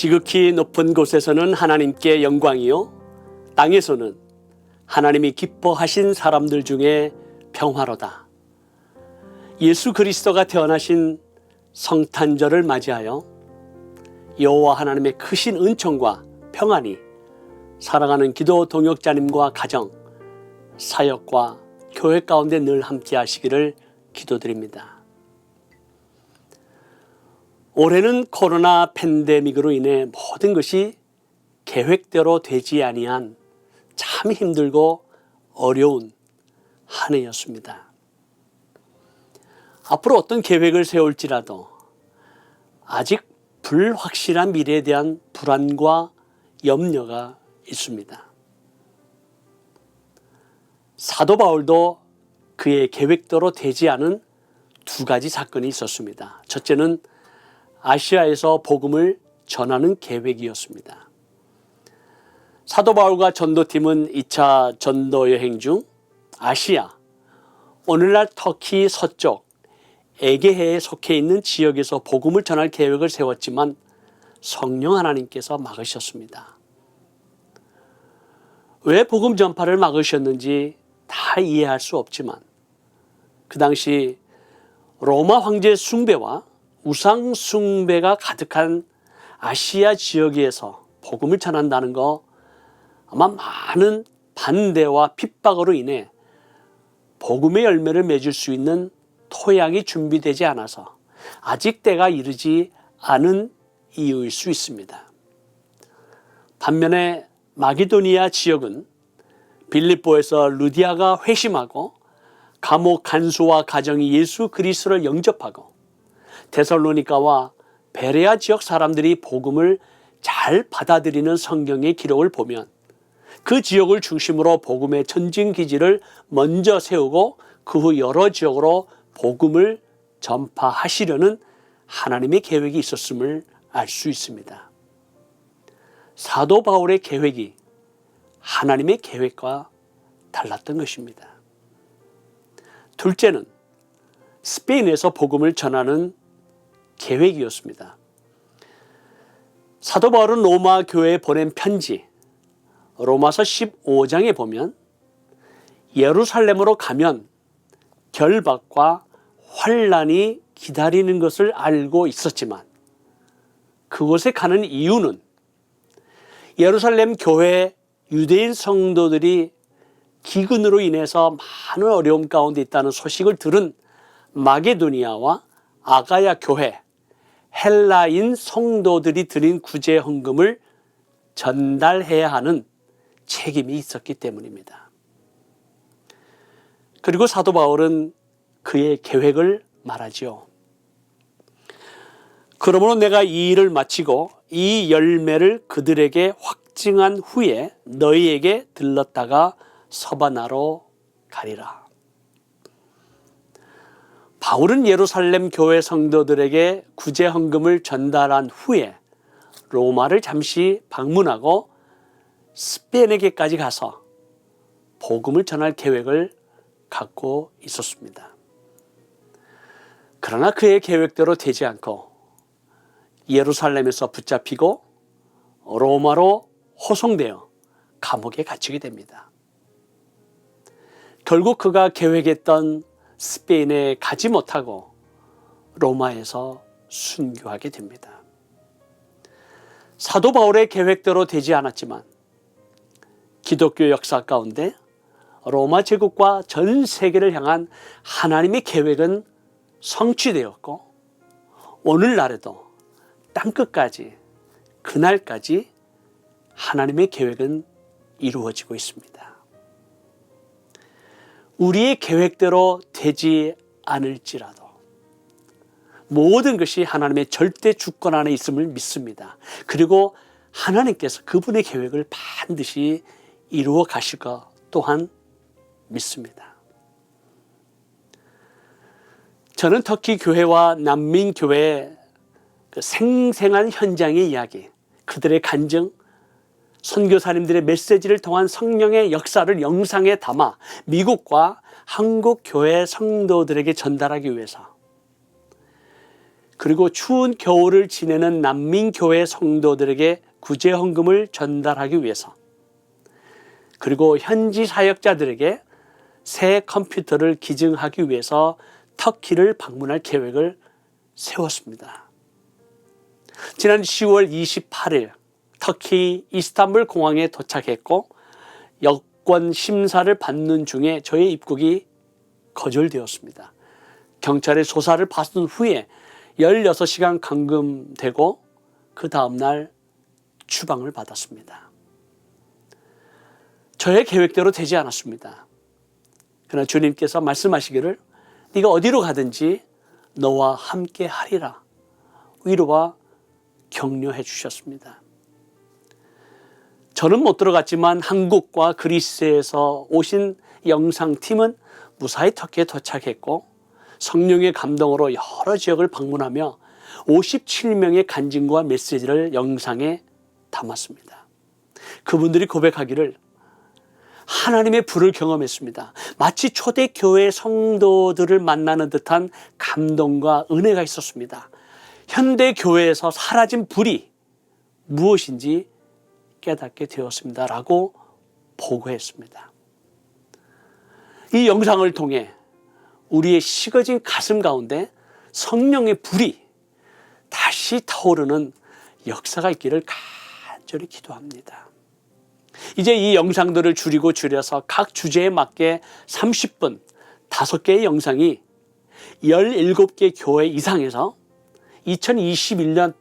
지극히 높은 곳에서는 하나님께 영광이요 땅에서는 하나님이 기뻐하신 사람들 중에 평화로다. 예수 그리스도가 태어나신 성탄절을 맞이하여 여호와 하나님의 크신 은총과 평안이 사랑하는 기도 동역자님과 가정, 사역과 교회 가운데 늘 함께 하시기를 기도드립니다. 올해는 코로나 팬데믹으로 인해 모든 것이 계획대로 되지 아니한 참 힘들고 어려운 한 해였습니다. 앞으로 어떤 계획을 세울지라도 아직 불확실한 미래에 대한 불안과 염려가 있습니다. 사도 바울도 그의 계획대로 되지 않은 두 가지 사건이 있었습니다. 첫째는 아시아에서 복음을 전하는 계획이었습니다. 사도 바울과 전도팀은 2차 전도 여행 중 아시아, 오늘날 터키 서쪽 에게해에 속해 있는 지역에서 복음을 전할 계획을 세웠지만 성령 하나님께서 막으셨습니다. 왜 복음 전파를 막으셨는지 다 이해할 수 없지만 그 당시 로마 황제 숭배와 우상 숭배가 가득한 아시아 지역에서 복음을 전한다는 거 아마 많은 반대와 핍박으로 인해 복음의 열매를 맺을 수 있는 토양이 준비되지 않아서 아직 때가 이르지 않은 이유일 수 있습니다. 반면에 마게도니아 지역은 빌립보에서 루디아가 회심하고 감옥 간수와 가정이 예수 그리스도를 영접하고 데살로니가와 베레아 지역 사람들이 복음을 잘 받아들이는 성경의 기록을 보면 그 지역을 중심으로 복음의 전진기지를 먼저 세우고 그 후 여러 지역으로 복음을 전파하시려는 하나님의 계획이 있었음을 알 수 있습니다. 사도 바울의 계획이 하나님의 계획과 달랐던 것입니다. 둘째는 스페인에서 복음을 전하는 계획이었습니다. 사도 바울은 로마 교회에 보낸 편지 로마서 15장에 보면 예루살렘으로 가면 결박과 환난이 기다리는 것을 알고 있었지만 그곳에 가는 이유는 예루살렘 교회 유대인 성도들이 기근으로 인해서 많은 어려움 가운데 있다는 소식을 들은 마게도니아와 아가야 교회, 헬라인 성도들이 드린 구제 헌금을 전달해야 하는 책임이 있었기 때문입니다. 그리고 사도 바울은 그의 계획을 말하지요. 그러므로 내가 이 일을 마치고 이 열매를 그들에게 확증한 후에 너희에게 들렀다가 서바나로 가리라. 바울은 예루살렘 교회 성도들에게 구제 헌금을 전달한 후에 로마를 잠시 방문하고 스페인에게까지 가서 복음을 전할 계획을 갖고 있었습니다. 그러나 그의 계획대로 되지 않고 예루살렘에서 붙잡히고 로마로 호송되어 감옥에 갇히게 됩니다. 결국 그가 계획했던 스페인에 가지 못하고 로마에서 순교하게 됩니다. 사도 바울의 계획대로 되지 않았지만 기독교 역사 가운데 로마 제국과 전 세계를 향한 하나님의 계획은 성취되었고 오늘날에도 땅끝까지 그날까지 하나님의 계획은 이루어지고 있습니다. 우리의 계획대로 되지 않을지라도 모든 것이 하나님의 절대 주권 안에 있음을 믿습니다. 그리고 하나님께서 그분의 계획을 반드시 이루어 가실 것 또한 믿습니다. 저는 터키 교회와 난민 교회의 그 생생한 현장의 이야기, 그들의 간증, 선교사님들의 메시지를 통한 성령의 역사를 영상에 담아 미국과 한국 교회 성도들에게 전달하기 위해서 그리고 추운 겨울을 지내는 난민교회 성도들에게 구제헌금을 전달하기 위해서, 그리고 현지 사역자들에게 새 컴퓨터를 기증하기 위해서 터키를 방문할 계획을 세웠습니다. 지난 10월 28일 터키 이스탄불 공항에 도착했고 여권 심사를 받는 중에 저의 입국이 거절되었습니다. 경찰의 조사를 받은 후에 16시간 감금되고 그 다음날 추방을 받았습니다. 저의 계획대로 되지 않았습니다. 그러나 주님께서 말씀하시기를 네가 어디로 가든지 너와 함께 하리라 위로와 격려해 주셨습니다. 저는 못 들어갔지만 한국과 그리스에서 오신 영상팀은 무사히 터키에 도착했고 성령의 감동으로 여러 지역을 방문하며 57명의 간증과 메시지를 영상에 담았습니다. 그분들이 고백하기를 하나님의 불을 경험했습니다. 마치 초대교회 성도들을 만나는 듯한 감동과 은혜가 있었습니다. 현대교회에서 사라진 불이 무엇인지 깨닫게 되었습니다. 라고 보고했습니다. 이 영상을 통해 우리의 식어진 가슴 가운데 성령의 불이 다시 타오르는 역사가 있기를 간절히 기도합니다. 이제 이 영상들을 줄여서 각 주제에 맞게 30분 5개의 영상이 17개 교회 이상에서 2021년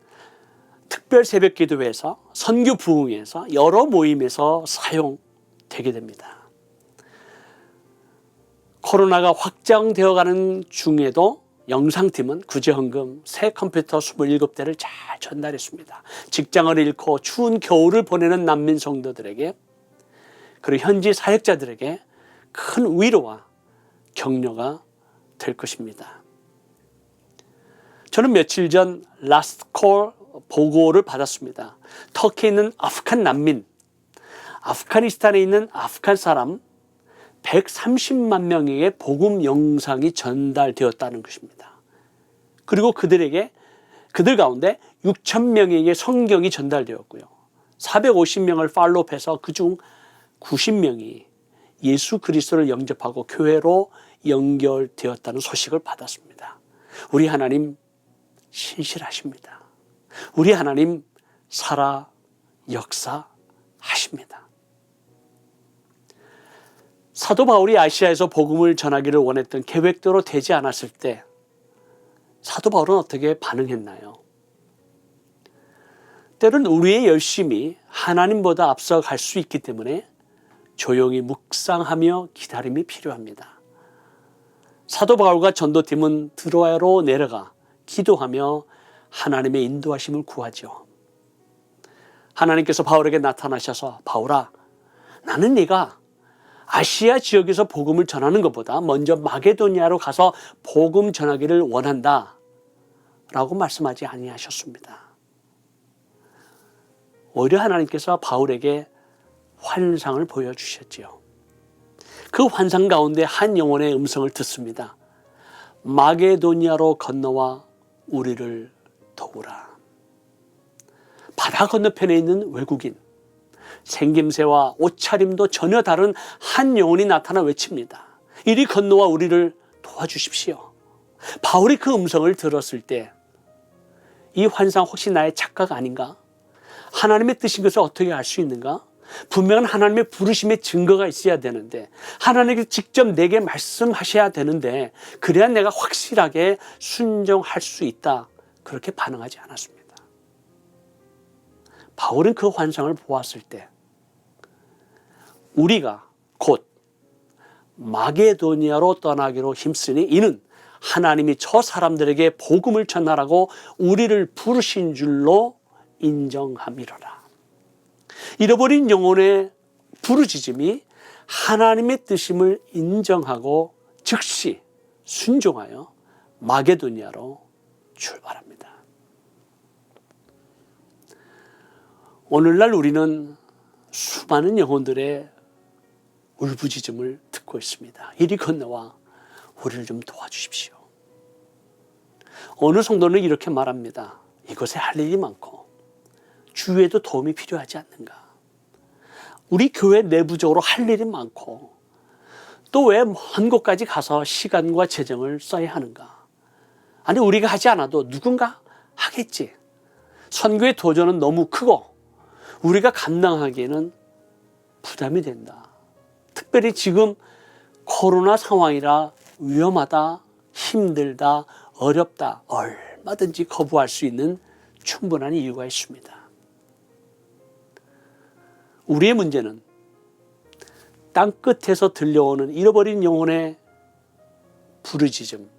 특별 새벽 기도회에서 선교 부흥회에서 여러 모임에서 사용되게 됩니다. 코로나가 확장되어가는 중에도 영상팀은 구제헌금 새 컴퓨터 27대를 잘 전달했습니다. 직장을 잃고 추운 겨울을 보내는 난민 성도들에게 그리고 현지 사역자들에게 큰 위로와 격려가 될 것입니다. 저는 며칠 전 라스트콜 보고를 받았습니다. 터키에 있는 아프간 난민, 아프가니스탄에 있는 아프간 사람 130만 명에게 복음 영상이 전달되었다는 것입니다. 그리고 그들 가운데 6천 명에게 성경이 전달되었고요. 450명을 팔로우해서 그중 90명이 예수 그리스도를 영접하고 교회로 연결되었다는 소식을 받았습니다. 우리 하나님 신실하십니다. 우리 하나님 살아 역사하십니다. 사도 바울이 아시아에서 복음을 전하기를 원했던 계획대로 되지 않았을 때 사도 바울은 어떻게 반응했나요? 때론 우리의 열심이 하나님보다 앞서갈 수 있기 때문에 조용히 묵상하며 기다림이 필요합니다. 사도 바울과 전도팀은 드로아로 내려가 기도하며 하나님의 인도하심을 구하죠. 하나님께서 바울에게 나타나셔서 바울아, 나는 네가 아시아 지역에서 복음을 전하는 것보다 먼저 마게도니아로 가서 복음 전하기를 원한다 라고 말씀하지 아니하셨습니다. 오히려 하나님께서 바울에게 환상을 보여주셨지요. 그 환상 가운데 한 영혼의 음성을 듣습니다. 마게도니아로 건너와 우리를 도우라. 바다 건너편에 있는 외국인, 생김새와 옷차림도 전혀 다른 한 영혼이 나타나 외칩니다. 이리 건너와 우리를 도와주십시오. 바울이 그 음성을 들었을 때 이 환상 혹시 나의 착각 아닌가? 하나님의 뜻인 것을 어떻게 알 수 있는가? 분명한 하나님의 부르심의 증거가 있어야 되는데 하나님께서 직접 내게 말씀하셔야 되는데 그래야 내가 확실하게 순종할 수 있다. 그렇게 반응하지 않았습니다. 바울은 그 환상을 보았을 때 우리가 곧 마게도니아로 떠나기로 힘쓰니 이는 하나님이 저 사람들에게 복음을 전하라고 우리를 부르신 줄로 인정함이로라. 잃어버린 영혼의 부르짖음이 하나님의 뜻임을 인정하고 즉시 순종하여 마게도니아로 출발합니다. 오늘날 우리는 수많은 영혼들의 울부짖음을 듣고 있습니다. 이리 건너와 우리를 좀 도와주십시오. 어느 성도는 이렇게 말합니다. 이것에 할 일이 많고 주위에도 도움이 필요하지 않는가. 우리 교회 내부적으로 할 일이 많고 또 왜 먼 곳까지 가서 시간과 재정을 써야 하는가. 아니 우리가 하지 않아도 누군가 하겠지. 선교의 도전은 너무 크고 우리가 감당하기에는 부담이 된다. 특별히 지금 코로나 상황이라 위험하다, 힘들다, 어렵다, 얼마든지 거부할 수 있는 충분한 이유가 있습니다. 우리의 문제는 땅끝에서 들려오는 잃어버린 영혼의 부르짖음,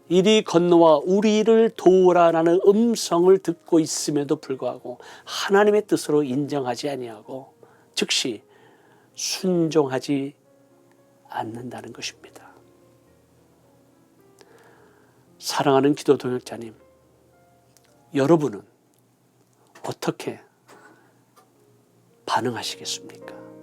이리 건너와 우리를 도우라라는 음성을 듣고 있음에도 불구하고 하나님의 뜻으로 인정하지 아니하고 즉시 순종하지 않는다는 것입니다. 사랑하는 기도 동역자님, 여러분은 어떻게 반응하시겠습니까?